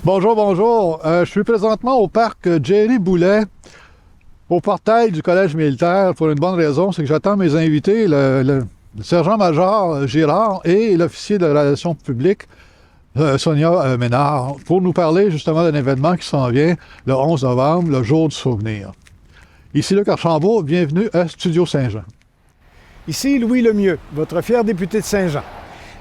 Bonjour, bonjour. Je suis présentement au parc Jerry Boulet, au portail du Collège militaire, pour une bonne raison, c'est que j'attends mes invités, le sergent-major Girard et l'officier de relations publiques, Sonia Ménard, pour nous parler justement d'un événement qui s'en vient le 11 novembre, le jour du souvenir. Ici Luc Archambault, bienvenue à Studio Saint-Jean. Ici Louis Lemieux, votre fier député de Saint-Jean.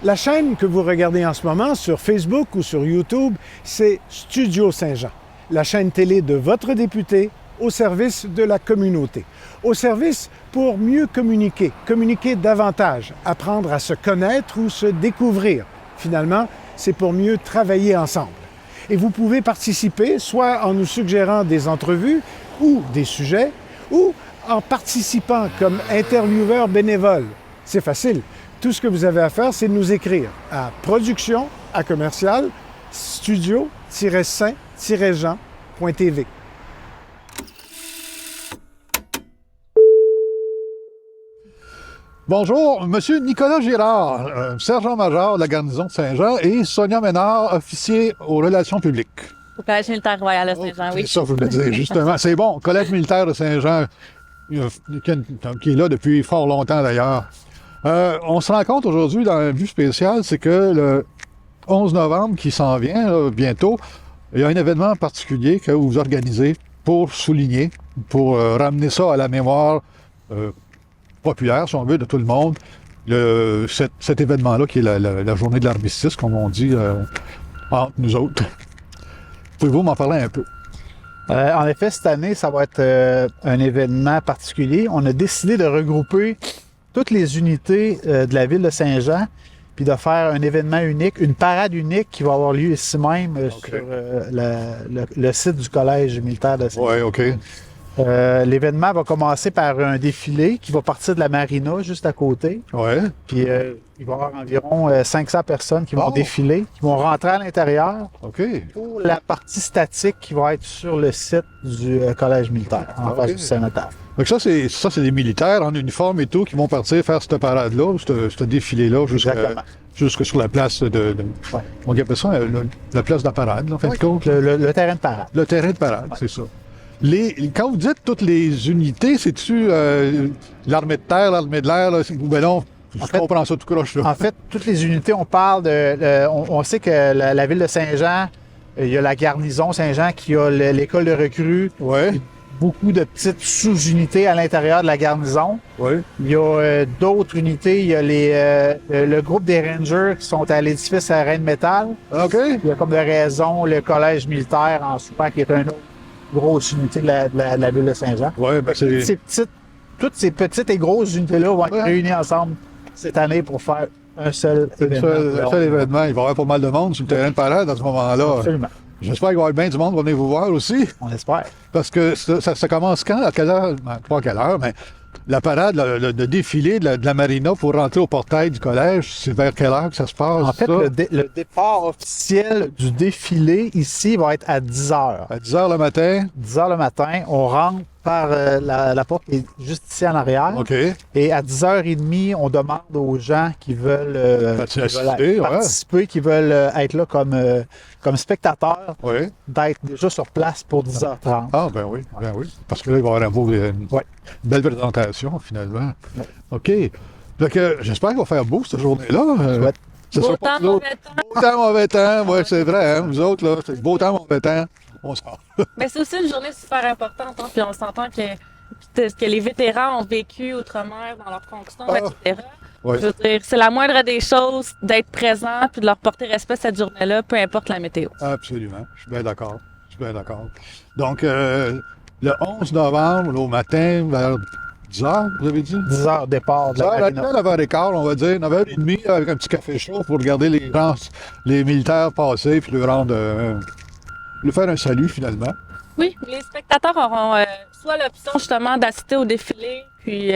La chaîne que vous regardez en ce moment sur Facebook ou sur YouTube, c'est Studio Saint-Jean, la chaîne télé de votre député au service de la communauté. Au service pour mieux communiquer, communiquer davantage, apprendre à se connaître ou se découvrir. Finalement, c'est pour mieux travailler ensemble. Et vous pouvez participer soit en nous suggérant des entrevues ou des sujets, ou en participant comme intervieweur bénévole. C'est facile. Tout ce que vous avez à faire, c'est de nous écrire à production@studio-saint-jean.tv. Bonjour, Monsieur Nicolas Girard, sergent-major de la garnison de Saint-Jean, et Sonia Ménard, officier aux relations publiques. Au Collège militaire royal de Saint-Jean, oui. C'est ça que je voulais dire, justement. C'est bon, Collège militaire de Saint-Jean, qui est là depuis fort longtemps d'ailleurs. On se rend compte aujourd'hui dans un but spécial, c'est que le 11 novembre qui s'en vient, là, bientôt, il y a un événement particulier que vous organisez pour souligner, pour ramener ça à la mémoire populaire, si on veut, de tout le monde. Cet événement-là, qui est la journée de l'armistice, comme on dit entre nous autres. Pouvez-vous m'en parler un peu? En effet, cette année, ça va être un événement particulier. On a décidé de regrouper toutes les unités de la ville de Saint-Jean, puis de faire un événement unique, une parade unique qui va avoir lieu ici même sur le site du Collège militaire de Saint-Jean. Oui, OK. L'événement va commencer par un défilé qui va partir de la marina juste à côté. Oui. Puis il va y avoir environ 500 personnes qui vont défiler, qui vont rentrer à l'intérieur OK. pour la partie statique qui va être sur le site du Collège militaire, en face du Sénateur. Donc ça, c'est des militaires en uniforme et tout qui vont partir faire cette parade-là, ce défilé-là, jusque sur la place de on appelle ça la place de la parade, là, en fin de compte. Le terrain de parade. Le terrain de parade, c'est ça. Quand vous dites toutes les unités, c'est-tu l'armée de terre, l'armée de l'air, ou ben non, je comprends ça tout croche, là. En fait, toutes les unités, on parle de... on sait que la ville de Saint-Jean, il y a la garnison Saint-Jean qui a l'école de recrues. Oui. Beaucoup de petites sous-unités à l'intérieur de la garnison. Oui. Il y a d'autres unités. Il y a le groupe des Rangers qui sont à l'édifice à Rennes-Métal. OK. Il y a comme de raison le collège militaire en Soupant qui est une autre grosse unité de la ville de Saint-Jean. Oui, ben c'est... Toutes ces petites et grosses unités-là vont être réunies ensemble cette année pour faire un seul événement. Un seul événement. Il va y avoir pas mal de monde sur le terrain de parade à ce moment-là. Absolument. J'espère qu'il va y avoir bien du monde qui va venir vous voir aussi. On espère. Parce que ça commence quand? À quelle heure? Pas à quelle heure, mais la parade, le défilé de la marina pour rentrer au portail du collège, c'est vers quelle heure que ça se passe? En fait, le départ officiel du défilé ici va être à 10 h. À 10 h le matin? 10 h le matin, on rentre par la porte qui est juste ici en arrière. OK. Et à 10h30, on demande aux gens qui veulent participer, qui veulent être là comme spectateurs, d'être déjà sur place pour 10h30. Ah, ben oui. Parce que là, il va y avoir une belle présentation, finalement. Ouais. OK. Donc, j'espère qu'il va faire beau cette journée-là. Beau temps, mauvais temps. Beau temps, mauvais temps. Oui, c'est vrai. Hein? Vous autres, là, c'est beau temps, mauvais temps. On sort. Mais c'est aussi une journée super importante, hein, puis on s'entend que les vétérans ont vécu outre-mer dans leurs fonctions, etc. Ouais. Je veux dire, c'est la moindre des choses d'être présent puis de leur porter respect cette journée-là, peu importe la météo. Absolument. Je suis bien d'accord. Donc, le 11 novembre, au matin, vers 10 h, vous avez dit? 10 h départ de la marina. 9h15, on va dire, 9h30, avec un petit café chaud pour regarder les militaires passer puis lui faire un salut, finalement. Oui, les spectateurs auront soit l'option justement d'assister au défilé, puis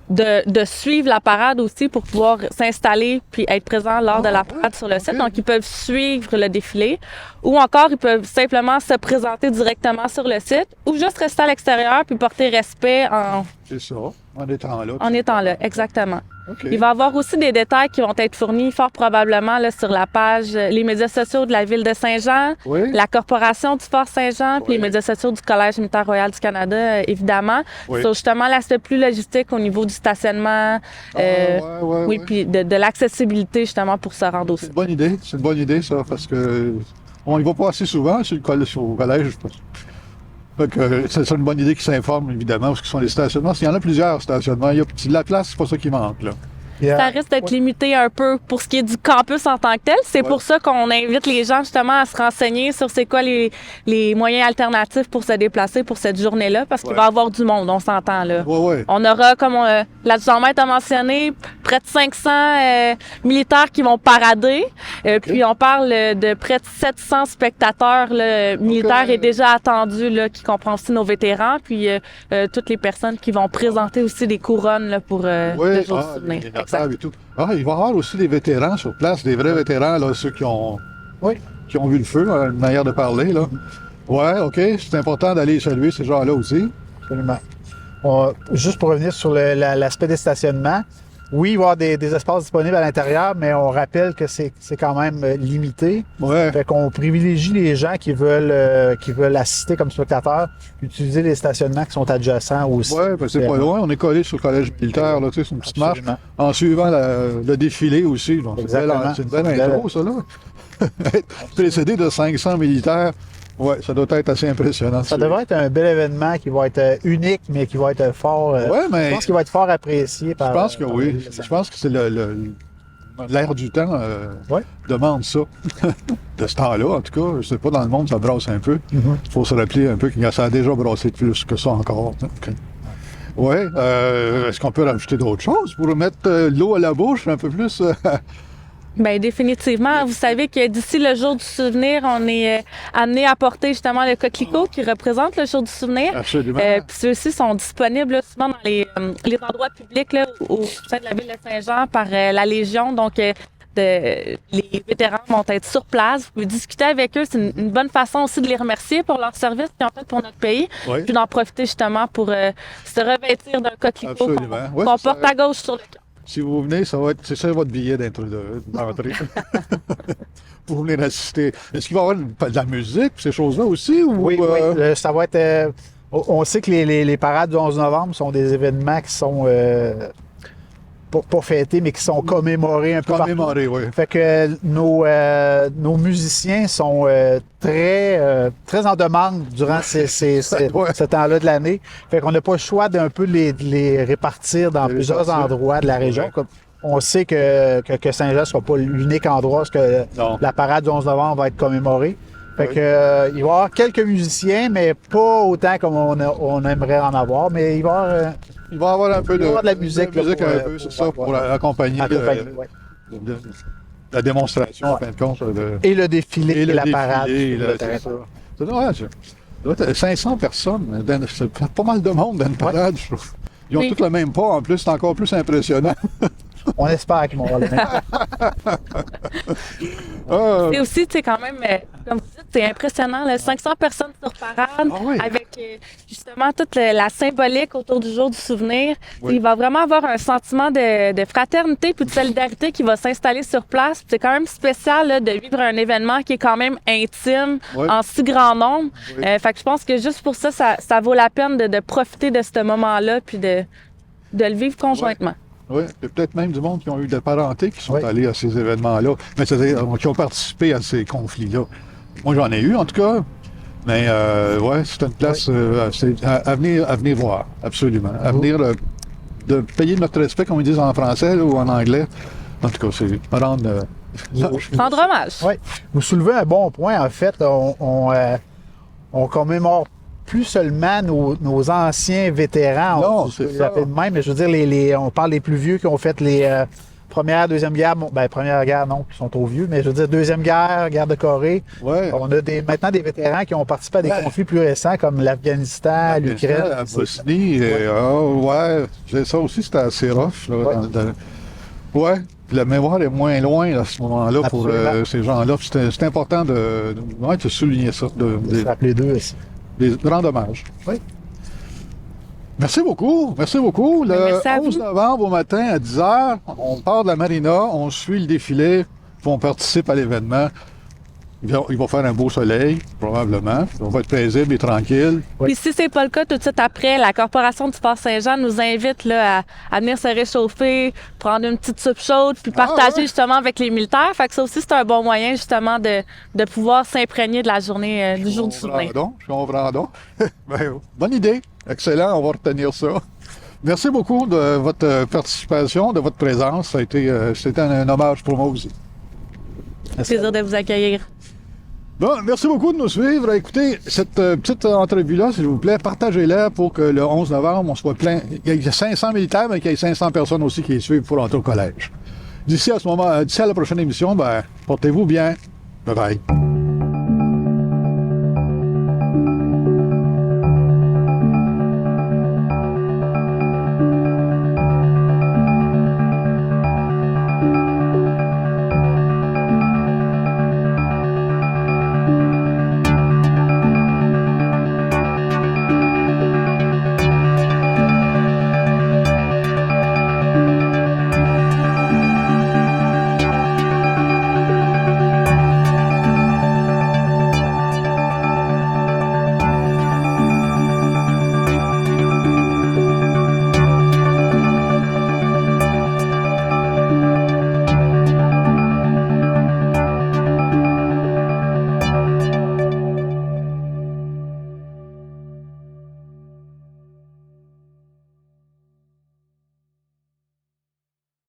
de suivre la parade aussi pour pouvoir s'installer puis être présent lors de la parade sur le site. Donc, ils peuvent suivre le défilé ou encore, ils peuvent simplement se présenter directement sur le site ou juste rester à l'extérieur puis porter respect en C'est ça, en étant là. en étant là, exactement. OK. Il va y avoir aussi des détails qui vont être fournis fort probablement là, sur la page les médias sociaux de la Ville de Saint-Jean, Oui. la Corporation du Fort Saint-Jean, puis Oui. les médias sociaux du Collège militaire royal du Canada, évidemment. Oui. Sur justement l'aspect plus logistique au niveau du stationnement, oui, ouais. puis de l'accessibilité justement pour se rendre C'est aussi. une bonne idée, ça, parce que on y va pas assez souvent sur au collège, je pense. Fait que c'est une bonne idée qu'ils s'informent, évidemment, parce qu'ils sont les stationnements. Il y en a plusieurs stationnements. Il y a de la place, c'est pas ça qui manque, là. Ça risque d'être limité un peu pour ce qui est du campus en tant que tel. C'est pour ça qu'on invite les gens justement à se renseigner sur c'est quoi les moyens alternatifs pour se déplacer pour cette journée-là, parce qu'il va y avoir du monde, on s'entend là. Ouais. On aura, comme l'adjudant-maître a mentionné, près de 500 militaires qui vont parader. Puis on parle de près de 700 spectateurs là, militaires et déjà attendus, là, qui comprend aussi nos vétérans, puis toutes les personnes qui vont présenter aussi des couronnes là, pour le jour du souvenir. Et tout. Ah, il va y avoir aussi des vétérans sur place, des vrais vétérans, là, ceux qui ont vu le feu, une manière de parler, là. Ouais, OK, c'est important d'aller saluer ces gens-là aussi. Absolument. Juste pour revenir sur l'aspect des stationnements, oui, il va y avoir des espaces disponibles à l'intérieur, mais on rappelle que c'est quand même limité. Ouais. Fait qu'on privilégie les gens qui veulent assister comme spectateurs, utiliser les stationnements qui sont adjacents aussi. Ouais, ben c'est pas loin. On est collé sur le collège militaire, là, tu sais, c'est une petite marche. Absolument. En suivant le défilé aussi. Donc, Exactement. c'est une belle intro, ça, là. Précédé de 500 militaires. Ouais, ça doit être assez impressionnant. Ça devrait être un bel événement qui va être unique, mais qui va être fort. Ouais, mais Je pense qu'il va être fort apprécié par. je pense que par oui. les Je pense que c'est l'air du temps Ouais. demande ça. De ce temps-là, en tout cas, je sais pas, dans le monde, ça brasse un peu. Mhm. Il faut se rappeler un peu que ça a déjà brassé plus que ça encore. OK. Ouais. Est-ce qu'on peut rajouter d'autres choses pour mettre l'eau à la bouche un peu plus? Bien, définitivement. Vous savez que d'ici le jour du souvenir, on est amené à porter justement le coquelicot qui représente le jour du souvenir. Absolument. Puis ceux-ci sont disponibles là, souvent dans les endroits publics là, au sein de la ville de Saint-Jean par la Légion. Donc, les vétérans vont être sur place. Vous pouvez discuter avec eux. C'est une bonne façon aussi de les remercier pour leur service qu'ils ont fait pour notre pays. Oui. Puis d'en profiter justement pour se revêtir d'un coquelicot Absolument. Ouais, qu'on c'est ça. porte à gauche sur le camp. Si vous venez, c'est ça votre billet d'entrée. Pour venir assister. Est-ce qu'il va y avoir de la musique, ces choses-là aussi? Ou, Oui, ça va être. On sait que les parades du 11 novembre sont des événements qui sont pas fêtés, mais qui sont commémorés un peu partout. Commémorer, oui. Fait que nos musiciens sont très en demande durant Ouais. ce temps-là de l'année. Fait qu'on n'a pas le choix d'un peu de les répartir dans plusieurs endroits de la région. Ouais. Comme on sait que Saint-Jean ne sera pas l'unique endroit où Non. la parade du 11 novembre va être commémorée. Fait Oui. que, il va y avoir quelques musiciens, mais pas autant comme on aimerait en avoir. Mais il va y avoir Il va y avoir un peu Il va y avoir de la musique, là, un pour, peu, c'est pour- ça, pour accompagner ouais. la démonstration, en Ouais. fin de compte. Et le défilé et, la parade. défilé, sur là, le terrain. c'est ça. Ça doit être 500 personnes. C'est pas mal de monde dans une parade, je trouve. Ils ont Oui. tous le même pas, en plus, c'est encore plus impressionnant. On espère qu'ils vont avoir le même. Ah, Et aussi, tu sais, quand même, comme vous dites, c'est impressionnant, là, 500 personnes sur parade, Ah oui. avec justement toute la symbolique autour du jour du souvenir. Oui. Il va vraiment avoir un sentiment de fraternité puis de solidarité qui va s'installer sur place. Puis c'est quand même spécial là, de vivre un événement qui est quand même intime, Oui. en si grand nombre. Oui. Fait que je pense que juste pour ça, ça vaut la peine de profiter de ce moment-là puis de le vivre conjointement. oui, il y a peut-être même du monde qui ont eu des parentés qui sont Oui. allés à ces événements-là, mais c'est-à-dire qui ont participé à ces conflits-là. Moi, j'en ai eu, en tout cas. Mais, ouais, c'est une place à venir voir, absolument. À venir de payer notre respect, comme ils disent en français là, ou en anglais. En tout cas, c'est rendre. Rendre hommage. Oui. Vous soulevez un bon point. En fait, on commémore plus seulement nos anciens vétérans. Non, on c'est les ça. appelle de même, mais je veux dire, on parle des plus vieux qui ont fait les première, deuxième guerre. Première guerre, non, qui sont trop vieux, mais je veux dire, deuxième guerre, guerre de Corée. Ouais. On a maintenant des vétérans qui ont participé à des conflits plus récents comme l'Afghanistan, l'Ukraine. La Bosnie, ouais, ça aussi, c'était assez rough. Là, Ouais. ouais, puis la mémoire est moins loin à ce moment-là pour Absolument. ces gens-là. Puis c'est important de souligner ça, Se rappeler d'eux aussi. de rendre hommage. Oui. Merci beaucoup. Merci beaucoup. Le Merci à 11 vous. novembre au matin à 10 h, on part de la marina, on suit le défilé, puis on participe à l'événement. Il va faire un beau soleil, probablement. On va être paisible et tranquille. Puis si c'est pas le cas, tout de suite après, la Corporation du Fort Saint-Jean nous invite là, à venir se réchauffer, prendre une petite soupe chaude, puis partager ouais? justement avec les militaires. Fait que ça aussi, c'est un bon moyen justement de pouvoir s'imprégner de la journée du jour du souvenir. Je comprends donc. Ben, bonne idée. Excellent, on va retenir ça. Merci beaucoup de votre participation, de votre présence. Ça a été, c'était un hommage pour moi aussi. Plaisir de vous accueillir. Bon, merci beaucoup de nous suivre. Écoutez, cette petite entrevue-là, s'il vous plaît, partagez-la pour que le 11 novembre, on soit plein. Il y a 500 militaires, mais qu'il y ait 500 personnes aussi qui les suivent pour entrer au collège. D'ici à la prochaine émission, ben, portez-vous bien. Bye bye.